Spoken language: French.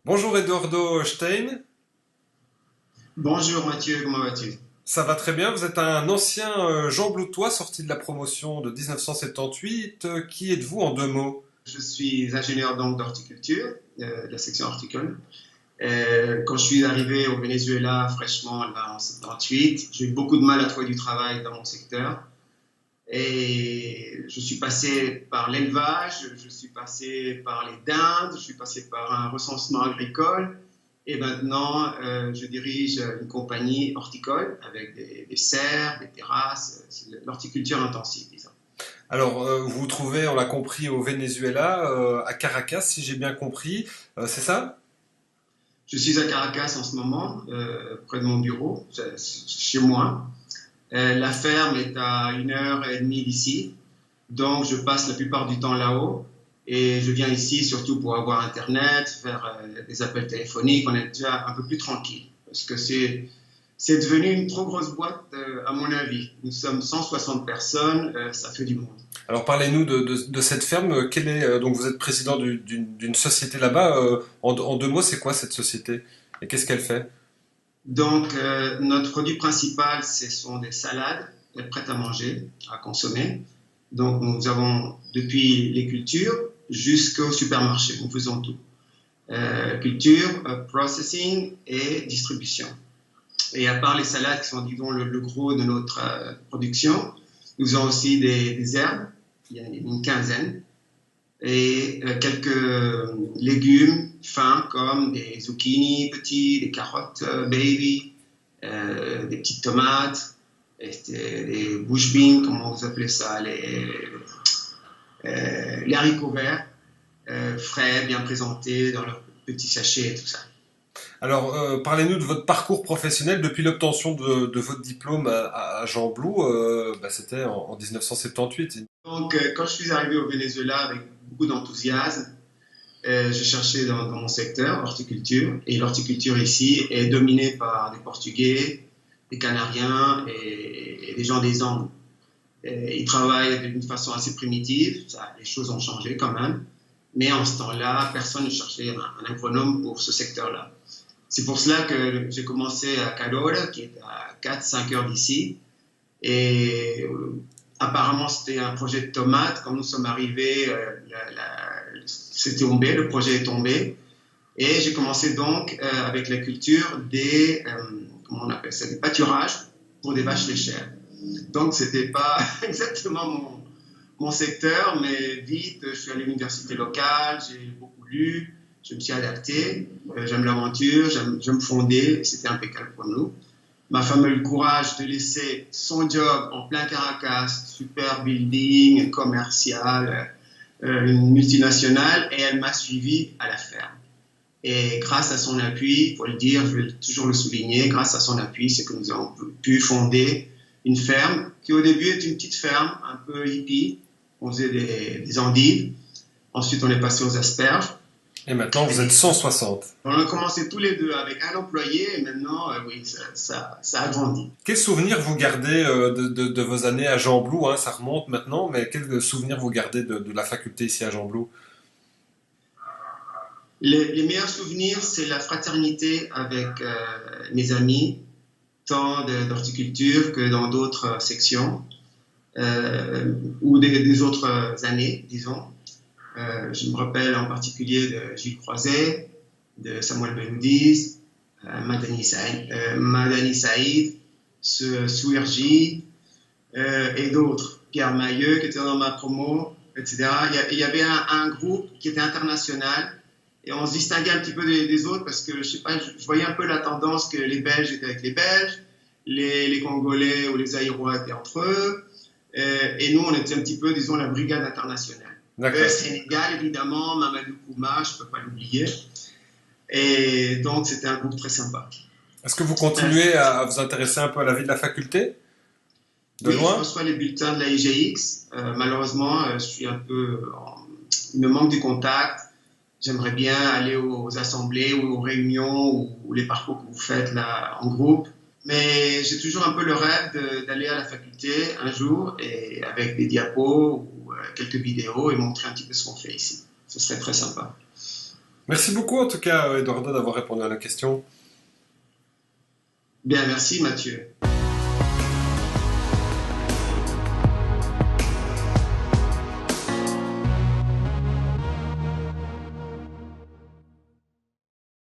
Bonjour Eduardo Stein, Bonjour Mathieu, comment vas-tu? ça va très bien, vous êtes un ancien Jean Bloutois sorti de la promotion de 1978. Qui êtes-vous en deux mots? Je suis ingénieur donc d'horticulture, de la section horticole. Quand je suis arrivé au Venezuela fraîchement là, en 78, j'ai eu beaucoup de mal à trouver du travail dans mon secteur. Et je suis passé par l'élevage, je suis passé par les dindes, je suis passé par un recensement agricole. Et maintenant, je dirige une compagnie horticole avec des serres, des terrasses, c'est l'horticulture intensive, disons. Alors, vous vous trouvez, on l'a compris, au Venezuela, à Caracas, si j'ai bien compris, c'est ça? Je suis à Caracas en ce moment, près de mon bureau, chez moi. La ferme est à 1 heure et demie d'ici, donc je passe la plupart du temps là-haut. Et je viens ici surtout pour avoir Internet, faire des appels téléphoniques. On est déjà un peu plus tranquille parce que c'est devenu une trop grosse boîte à mon avis. Nous sommes 160 personnes, ça fait du monde. Alors, parlez-nous de cette ferme. Donc, vous êtes président d'une société là-bas. En deux mots, c'est quoi cette société? Et qu'est-ce qu'elle fait? Donc notre produit principal, ce sont des salades prêtes à manger, à consommer. Donc nous avons depuis les cultures jusqu'au supermarché, nous faisons tout. Culture, processing et distribution. Et à part les salades qui sont, disons, le gros de notre production, nous avons aussi des herbes, il y en a une quinzaine, et quelques légumes fins comme des zucchini petits, des carottes baby, des petites tomates, des bush beans, comment vous appelez ça, les haricots verts, frais, bien présentés dans leurs petits sachets et tout ça. Alors, parlez-nous de votre parcours professionnel depuis l'obtention de votre diplôme à Jean Blou. C'était en 1978. Donc, quand je suis arrivé au Venezuela avec beaucoup d'enthousiasme, je cherchais dans mon secteur, horticulture, et l'horticulture ici est dominée par des Portugais, des Canariens et des gens des Andes. Ils travaillent d'une façon assez primitive, ça, les choses ont changé quand même, mais en ce temps-là, personne ne cherchait un agronome pour ce secteur-là. C'est pour cela que j'ai commencé à Cadore, qui est à 4-5 heures d'ici, et apparemment c'était un projet de tomate. Quand nous sommes arrivés, c'est tombé, le projet est tombé, et j'ai commencé donc avec la culture comment on appelle ça, des pâturages pour des vaches laitières. Donc, c'était pas exactement mon secteur, mais vite, je suis allé à l'université locale, j'ai beaucoup lu, je me suis adapté, j'aime l'aventure, j'aime fonder, c'était impeccable pour nous. Ma femme a eu le courage de laisser son job en plein Caracas, super building, commercial, une multinationale, et elle m'a suivi à la ferme. Et grâce à son appui, il faut le dire, je vais toujours le souligner, grâce à son appui, c'est que nous avons pu fonder une ferme qui au début est une petite ferme un peu hippie. On faisait des endives. Ensuite, on est passé aux asperges. Et maintenant, vous êtes Et 160. on a commencé tous les deux avec un employé et maintenant, oui, ça a grandi. Quels souvenirs vous gardez de vos années à Jean Blou, hein, ça remonte maintenant, mais quels souvenirs vous gardez de la faculté ici à Jean Blou? Les meilleurs souvenirs, c'est la fraternité avec mes amis, tant d'horticulture que dans d'autres sections ou des autres années, disons. Je me rappelle en particulier de Gilles Croiset, de Samuel Benoudis, Madani Saïd, Souerji et d'autres. Pierre Mailleux qui était dans ma promo, etc. Il y avait un groupe qui était international et on se distinguait un petit peu des autres parce que je sais pas, je voyais un peu la tendance que les Belges étaient avec les Belges, les Congolais ou les Aïrois étaient entre eux, et nous on était un petit peu, disons, la brigade internationale. D'accord. Sénégal, évidemment, Mamadou Kouma, je ne peux pas l'oublier. Et donc, c'était un groupe très sympa. Est-ce que vous continuez à vous intéresser un peu à la vie de la faculté? De Oui, je loin? reçois les bulletins de la IGX. Malheureusement, je suis un peu. Il me manque du contact. J'aimerais bien aller aux assemblées ou aux réunions ou les parcours que vous faites là en groupe. Mais j'ai toujours un peu le rêve d'aller à la faculté un jour et avec des diapos ou quelques vidéos et montrer un petit peu ce qu'on fait ici. Ce serait très sympa. Merci beaucoup en tout cas, Eduardo, d'avoir répondu à la question. Bien, merci Mathieu.